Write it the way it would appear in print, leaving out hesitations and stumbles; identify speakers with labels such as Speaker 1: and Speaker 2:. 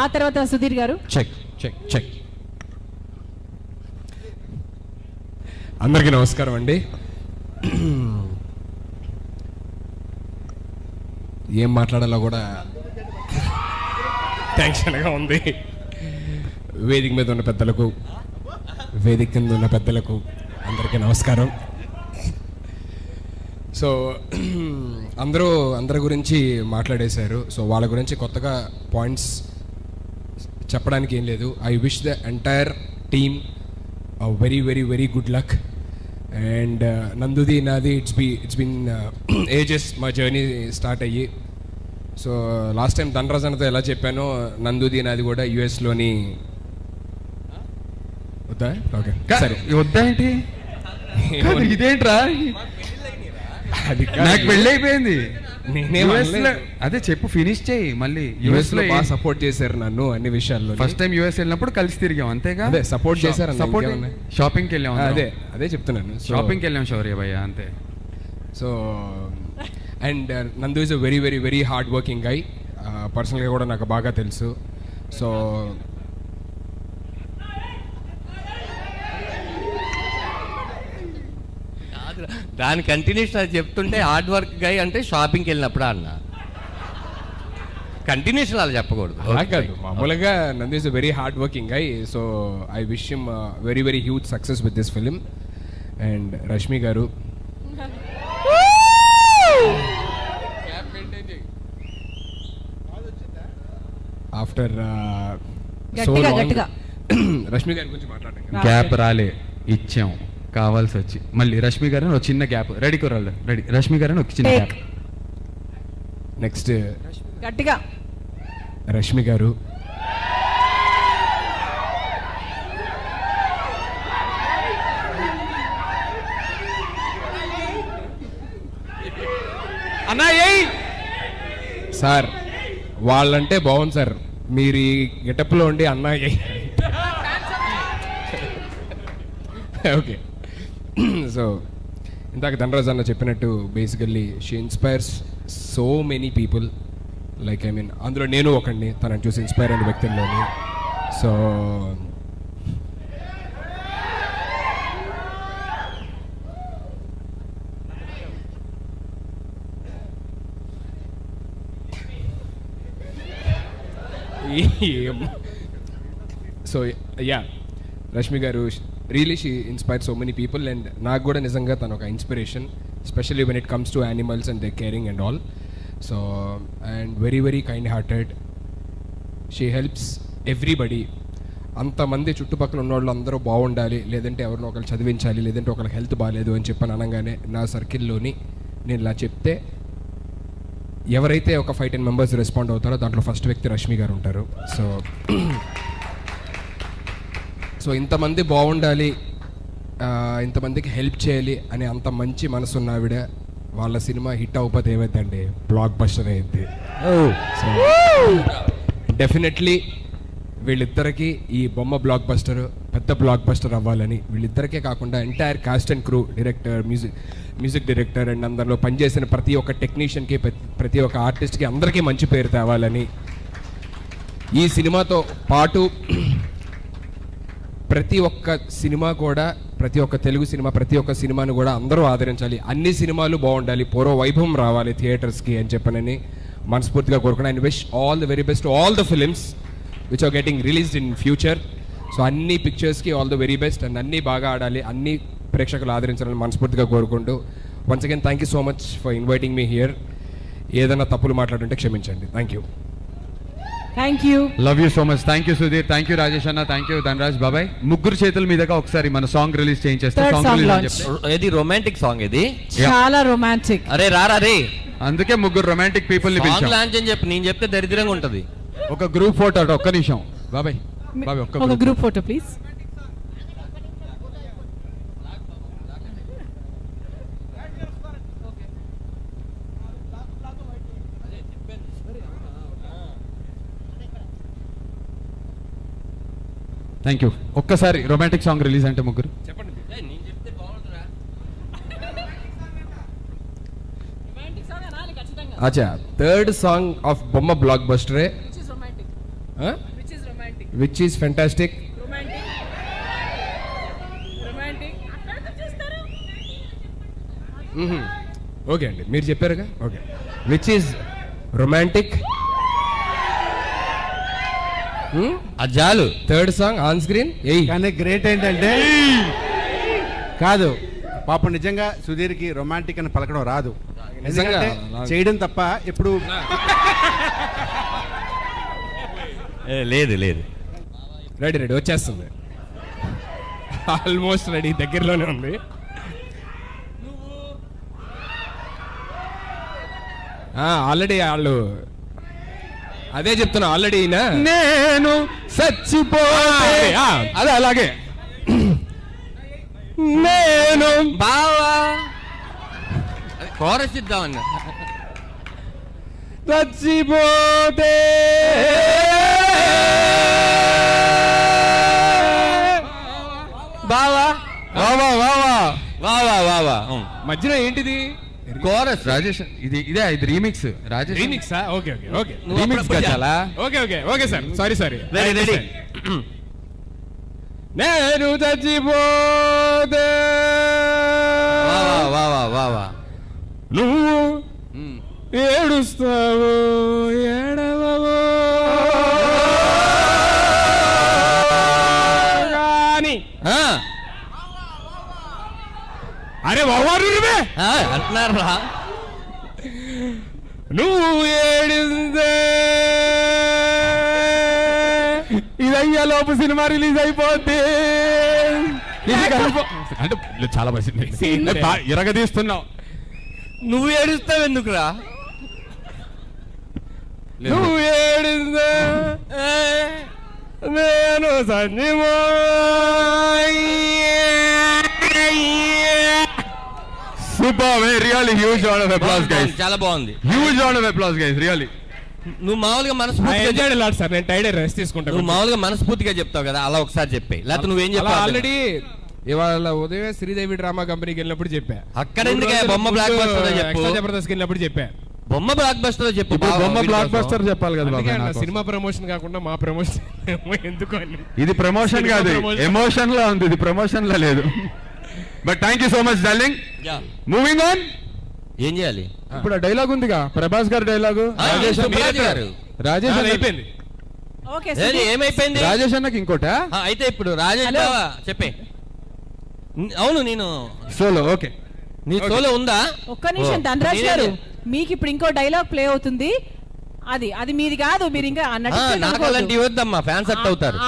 Speaker 1: ఆ తర్వాత సుధీర్ గారు.
Speaker 2: Check check check. అందరికీ నమస్కారం అండి. ఏం మాట్లాడాలో కూడా టెన్షన్గా ఉంది. వేదిక మీద ఉన్న పెద్దలకు, వేదిక కింద ఉన్న పెద్దలకు అందరికీ నమస్కారం. సో అందరి గురించి మాట్లాడేశారు. సో వాళ్ళ గురించి కొత్తగా పాయింట్స్ చెప్పడానికి ఏం లేదు. I wish the entire team very very very good luck. And నందుది నాది ఇట్స్ బీన్ ఏజెస్ మా జర్నీ స్టార్ట్ అయ్యి. సో లాస్ట్ టైం ధనరాజ్ అన్నతో ఎలా చెప్పానో నందుది నాది కూడా యుఎస్లోని వద్దా? ఓకే సరే,
Speaker 3: వద్దా ఏంటి? ఇదేంట్రా,
Speaker 2: అది
Speaker 3: నాకు పెళ్ళి అయిపోయింది.
Speaker 2: నేనే
Speaker 3: అదే చెప్పు, ఫినిష్ చేయి. మళ్ళీ
Speaker 2: యుఎస్ లో బాగా సపోర్ట్ చేశారు నన్ను అన్ని విషయాల్లో.
Speaker 3: ఫస్ట్ టైం యుఎస్ వెళ్ళినప్పుడు కలిసి తిరిగాం, అంతేగా?
Speaker 2: అదే సపోర్ట్ చేశారు.
Speaker 3: సపోర్ట్ షాపింగ్కి వెళ్ళాం.
Speaker 2: అదే చెప్తున్నాను,
Speaker 3: షాపింగ్కి వెళ్ళాం శౌర్య భయ్య, అంతే.
Speaker 2: So and Nandu is a very very very hard working guy. పర్సనల్గా కూడా నాకు బాగా తెలుసు. సో
Speaker 4: దాని కంటిన్యూషన్ అది చెప్తుంటే హార్డ్ వర్క్ గై అంటే షాపింగ్కి వెళ్ళినప్పుడు అన్న కంటిన్యూషన్ అలా చెప్పకూడదు.
Speaker 2: అలా కాదు, మామూలుగా నందు is a very hard working guy. So I wish him very very huge success with this film. And Rashmi గారు, ఆఫ్టర్ సో లాంగ్ రష్మి గారి గురించి మాట్లాడండి.
Speaker 3: గ్యాప్ రాలే, ఇచ్చాం కావాల్సి వచ్చి. మళ్ళీ రష్మి గారు ఒక చిన్న గ్యాప్. రెడీ కుర్రాళ్ళు రెడీ. రష్మి గారు ఒక చిన్న గ్యాప్.
Speaker 2: నెక్స్ట్
Speaker 1: గట్టిగా
Speaker 2: రష్మి గారు,
Speaker 3: అన్నా ఏయ్
Speaker 2: సార్ వాళ్ళంటే బాగుంది సార్, మీరు ఈ గెటప్లో ఉండి అన్నా ఓకే. సో ఇందాక ధనరాజ్ అన్న చెప్పినట్టు basically she inspires so many people. Like I mean అందులో నేను ఒకడిని, తనని చూసి ఇన్స్పైర్ అయిన వ్యక్తుల్లోని. సో సో యా, రష్మి గారు really she inspire so many people. And నాకు కూడా నిజంగా తను ఒక inspiration, especially when it comes to animals and they caring and all. So and very very kind hearted. She helps everybody. అంతమంది చుట్టుపక్కల ఉన్న వాళ్ళు అందరూ బాగుండాలి, లేదంటే ఎవరినో ఒకరు చదివించాలి, లేదంటే ఒకరికి హెల్త్ బాగాలేదు అని చెప్పని అనగానే నా సర్కిల్లోని నేను ఇలా చెప్తే ఎవరైతే ఒక 5-10 మెంబర్స్ రెస్పాండ్ అవుతారో దాంట్లో ఫస్ట్ వ్యక్తి రష్మి గారు ఉంటారు. సో ఇంతమంది బాగుండాలి, ఇంతమందికి హెల్ప్ చేయాలి అని అంత మంచి మనసున్న ఆవిడ, వాళ్ళ సినిమా హిట్ అవ్వకపోతే ఏమైందండి, బ్లాక్ బస్టర్ అయింది. సో డెఫినెట్లీ వీళ్ళిద్దరికీ ఈ బొమ్మ బ్లాక్ బస్టర్, పెద్ద బ్లాక్ బస్టర్ అవ్వాలని, వీళ్ళిద్దరికే కాకుండా entire cost and crew, director, music director and అందరిలో పనిచేసిన ప్రతి ఒక్క టెక్నీషియన్కి, ప్రతి ఒక్క ఆర్టిస్ట్కి అందరికీ మంచి పేరు తేవాలని, ఈ సినిమాతో పాటు ప్రతి ఒక్క సినిమా కూడా, ప్రతి ఒక్క తెలుగు సినిమా, ప్రతి ఒక్క సినిమాను కూడా అందరూ ఆదరించాలి, అన్ని సినిమాలు బాగుండాలి, పూర్వ వైభవం రావాలి థియేటర్స్కి అని చెప్పనని మనస్ఫూర్తిగా కోరుకున్నాను. I wish all the very best all the films which are getting released in future. So అన్ని పిక్చర్స్కి all the very best and అన్నీ బాగా ఆడాలి, అన్ని ప్రేక్షకులు ఆదరించాలని మనస్ఫూర్తిగా కోరుకుంటూ once again thank you so much for inviting me here. ఏదైనా తప్పులు మాట్లాడుంటే క్షమించండి. Thank you.
Speaker 1: Thank you,
Speaker 3: love you so much. Thank you Sudheer, thank you Rajesh అన్న, థ్యాంక్ యూ ధనరాజ్ బాబాయ్. ముగ్గురు చేతుల మీదుగా ఒకసారి మన సాంగ్ రిలీజ్ చేయించేస్తే
Speaker 4: ఇది రొమాంటిక్ సాంగ్, ఇది
Speaker 1: చాలా రొమాంటిక్.
Speaker 4: అరే రారా రే,
Speaker 3: అందుకే ముగ్గురు రొమాంటిక్ పీపుల్ ని పిలిచాం.
Speaker 4: లాంచ్ అని చెప్పి నేను చెప్తే దరిద్రంగా ఉంటది.
Speaker 3: ఒక గ్రూప్ ఫోటో, ఒక్క నిమిషం బాబాయ్. బాబాయ్
Speaker 1: ఒక group photo please.
Speaker 3: Thank you. ఒక్కసారి రొమాంటిక్ సాంగ్ రిలీజ్ అంటే ముగ్గురు
Speaker 2: చెప్పండి. అచ్చా, థర్డ్ సాంగ్ ఆఫ్ బొమ్మ బ్లాక్ బస్టరే
Speaker 1: Which is romantic?
Speaker 2: Which is fantastic.
Speaker 1: Romantic. Romantic.
Speaker 2: Okay అండి, మీరు చెప్పారుగా. Okay, which is romantic.
Speaker 4: అజ్జాలు
Speaker 2: థర్డ్ సాంగ్ ఆన్ స్క్రీన్.
Speaker 5: కానీ గ్రేట్ ఏంటంటే కాదు పాపం నిజంగా సుధీర్కి రొమాంటిక్ అని పలకడం రాదు.
Speaker 2: నిజంగా
Speaker 5: ఎందుకంటే చేయడం తప్ప ఎప్పుడు
Speaker 4: లేదు లేదు.
Speaker 2: రెడీ వచ్చేస్తుంది. ఆల్మోస్ట్ రెడీ, దగ్గరలోనే ఉంది. ఆల్రెడీ వాళ్ళు అదే చెప్తున్నా. ఆల్రెడీ
Speaker 3: నేను చచ్చిపోతే అదే అలాగే
Speaker 2: నేను
Speaker 4: బావా కోరస్ ఇద్దామన్నా.
Speaker 2: చచ్చిపోతే
Speaker 4: బావా
Speaker 3: వావా వావా
Speaker 4: వావా వావా
Speaker 2: మధ్యలో ఏంటిది?
Speaker 4: కోరస్.
Speaker 3: రాజేష్ ఇది రీమిక్స్. రాజేష్
Speaker 2: రీమిక్సా? ఓకే ఓకే ఓకే
Speaker 4: నువ్వు
Speaker 3: రీమిక్స్
Speaker 4: అప్పుడప్పుడు
Speaker 3: చాలా
Speaker 2: okay okay okay sir, sorry.
Speaker 4: Ready, ready.
Speaker 2: నేను చచ్చిపోతే
Speaker 4: వావా వావా వావా.
Speaker 2: నువ్వు ఏడుస్తావు ఏడవవు కానీ అరే బావారు
Speaker 4: అంటున్నారు రా.
Speaker 2: నువ్వు ఏడిస్తే ఇదయ్యా లోపు సినిమా రిలీజ్ అయిపోద్ది.
Speaker 3: అంటే చాలా మంది ఇరగదీస్తున్నావు.
Speaker 4: నువ్వు ఏడుస్తావు ఎందుకురా?
Speaker 2: నువ్వు ఏడిస్తే నేను సంజీవో.
Speaker 3: Super, really huge round of applause guys.
Speaker 4: చాలా బాగుంది.
Speaker 3: Huge round of applause guys, really.
Speaker 4: నువ్వు మామూలుగా మనస్ఫూర్తిగా
Speaker 2: సార్, నేను టైడ్ రెస్ట్ తీసుకుంటాను.
Speaker 4: నువ్వు మామూలుగా మనస్ఫూర్తిగా చెప్తావు కదా, అలా ఒకసారి చెప్పే. లేకపోతే నువ్వేం చెప్పావు
Speaker 2: ఆల్రెడీ ఇవాళ ఉదయం శ్రీదేవి డ్రామా కంపెనీకి వెళ్ళినప్పుడు చెప్పా.
Speaker 4: అక్కడ ఎందుకే బొమ్మ బ్లాక్ బస్టర్ చెప్పు.
Speaker 2: జబర్దస్త్ వెళ్ళినప్పుడు చెప్పా.
Speaker 4: బొమ్మ బ్లాక్ బస్టర్ చెప్పు.
Speaker 3: ఇప్పుడు బొమ్మ బ్లాక్ బస్టర్ చెప్పాలి కదా
Speaker 2: అందుకే
Speaker 3: బాబాయ్
Speaker 2: అన్న,
Speaker 3: నాకు.
Speaker 2: సినిమా ప్రమోషన్ కాకుండా మా ప్రమోషన్ ఎందుకు అని.
Speaker 3: ఇది ప్రమోషన్
Speaker 2: సినిమా
Speaker 3: కాదు,
Speaker 2: promotion.
Speaker 3: ఎమోషన్ లో ఉంది, ఇది ప్రమోషన్ లో లేదు. But thank you so much darling. Moving on.
Speaker 4: ఏం చేయాలి
Speaker 3: ఇప్పుడు ఆ డైలాగ్ ఉందిగా, ప్రభాస్ గారి డైలాగు.
Speaker 4: సుబ్బరాజు గారు.
Speaker 3: రాజేష్ అన్న
Speaker 2: అయిపోయింది.
Speaker 1: Okay,
Speaker 4: ఏది,
Speaker 1: Sudhir.
Speaker 4: ఏమైపోయింది?
Speaker 3: రాజేష్ అన్నకి ఇంకోట
Speaker 4: అయితే ఇప్పుడు రాజేష్
Speaker 1: Hello.
Speaker 4: బావా చెప్పే. అవును, నేను
Speaker 3: సోలో. ఓకే,
Speaker 4: నీ సోలో ఉందా?
Speaker 1: ఒక్క నిమిషం
Speaker 4: ఓ,
Speaker 1: ధనరాజ్
Speaker 4: నేనే
Speaker 1: గారు,
Speaker 4: చే-
Speaker 1: మీకు ఇప్పుడు ఇంకో డైలాగ్ ప్లే అవుతుంది. అది మీది కాదు, మీరు ఇంకా
Speaker 4: నాకు
Speaker 1: అన్నట్టు
Speaker 4: అలాంటివి వద్దమ్మా, ఫ్యాన్స్ అట్ అవుతారు.